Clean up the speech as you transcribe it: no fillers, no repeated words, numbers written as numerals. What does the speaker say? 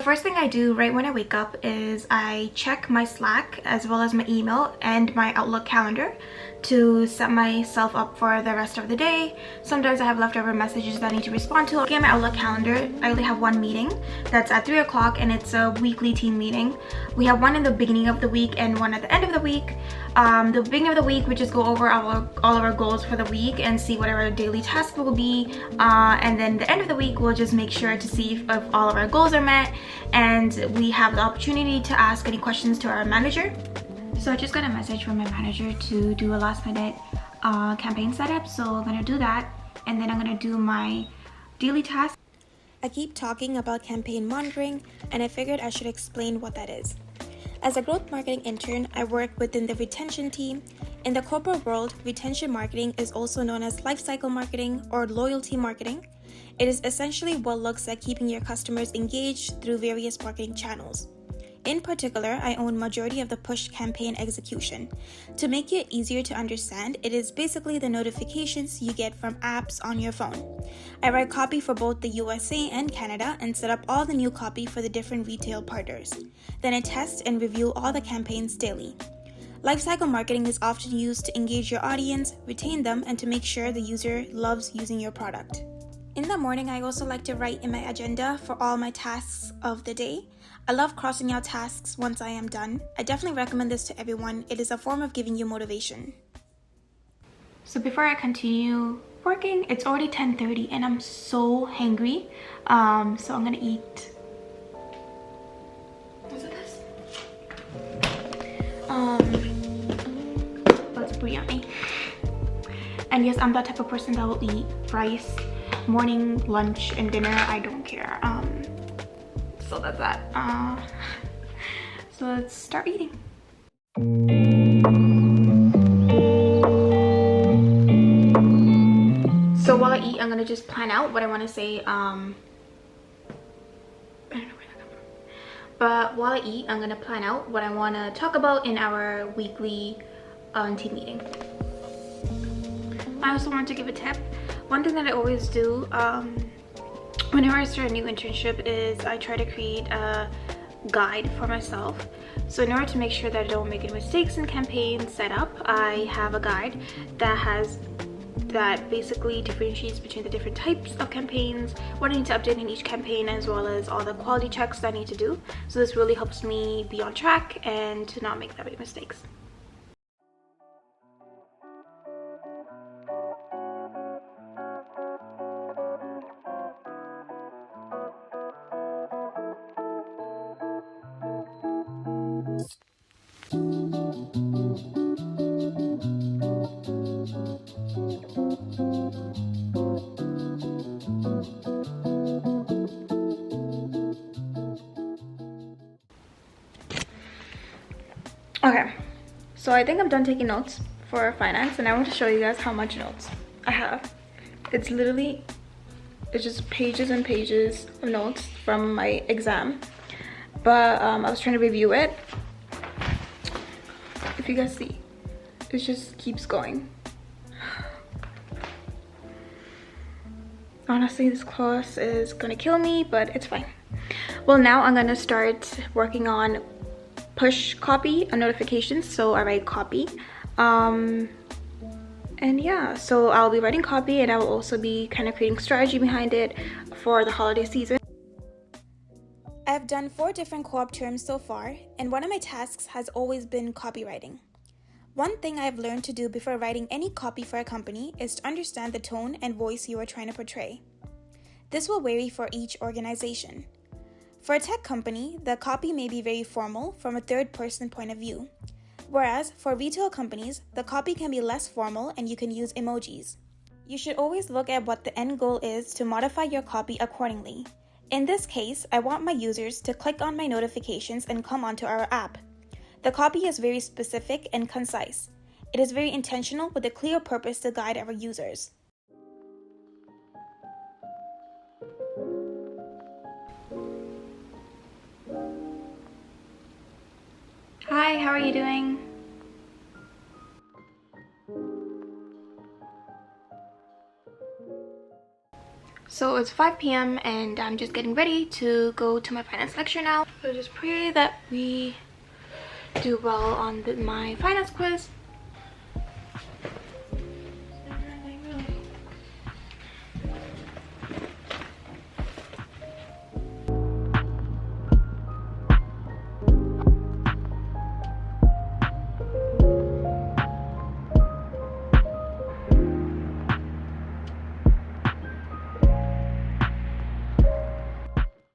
The first thing I do right when I wake up is I check my Slack as well as my email and my Outlook calendar to set myself up for the rest of the day. Sometimes I have leftover messages that I need to respond to. Looking at my Outlook calendar, I only have one meeting that's at 3 o'clock and it's a weekly team meeting. We have one in the beginning of the week and one at the end of the week. The beginning of the week, we just go over all of our goals for the week and see what our daily task will be. And then the end of the week, we'll just make sure to see if all of our goals are met, and we have the opportunity to ask any questions to our manager. So I just got a message from my manager to do a last minute campaign setup. So I'm gonna do that, and then I'm gonna do my daily task. I keep talking about campaign monitoring, and I figured I should explain what that is. As a growth marketing intern, I work within the retention team. In the corporate world, retention marketing is also known as lifecycle marketing or loyalty marketing. It is essentially what looks at keeping your customers engaged through various marketing channels. In particular, I own majority of the push campaign execution. To make it easier to understand, it is basically the notifications you get from apps on your phone. I write copy for both the USA and Canada and set up all the new copy for the different retail partners. Then I test and review all the campaigns daily. Lifecycle marketing is often used to engage your audience, retain them, and to make sure the user loves using your product. In the morning, I also like to write in my agenda for all my tasks of the day. I love crossing out tasks once I am done. I definitely recommend this to everyone. It is a form of giving you motivation. So before I continue working, it's already 10:30 and I'm so hangry. So I'm gonna eat. Is it this? That's pretty yummy. And yes, I'm that type of person that will eat rice morning, lunch, and dinner. I don't care. So that's that. So let's start eating. So while I eat, I'm gonna just plan out what I want to say. I don't know where that comes from. But while I eat, I'm gonna plan out what I want to talk about in our weekly team meeting. I also want to give a tip. One thing that I always do whenever I start a new internship is I try to create a guide for myself. So in order to make sure that I don't make any mistakes in campaign setup, I have a guide that basically differentiates between the different types of campaigns, what I need to update in each campaign, as well as all the quality checks that I need to do. So this really helps me be on track and to not make that many mistakes. Okay, so I think I'm done taking notes for finance, and I want to show you guys how much notes I have. It's just pages and pages of notes from my exam, but I was trying to review it. If you guys see, it just keeps going. Honestly, this class is gonna kill me, but it's fine. Well, now I'm gonna start working on push copy and notifications. So I write copy, and yeah, so I'll be writing copy, and I will also be kind of creating strategy behind it for the holiday season. I've done 4 different co-op terms so far, and one of my tasks has always been copywriting. One thing I've learned to do before writing any copy for a company is to understand the tone and voice you are trying to portray. This will vary for each organization. For a tech company, the copy may be very formal from a third-person point of view, whereas for retail companies, the copy can be less formal and you can use emojis. You should always look at what the end goal is to modify your copy accordingly. In this case, I want my users to click on my notifications and come onto our app. The copy is very specific and concise. It is very intentional with a clear purpose to guide our users. Hi, how are you doing? So it's 5 p.m. and I'm just getting ready to go to my finance lecture now. So just pray that we do well on my finance quiz.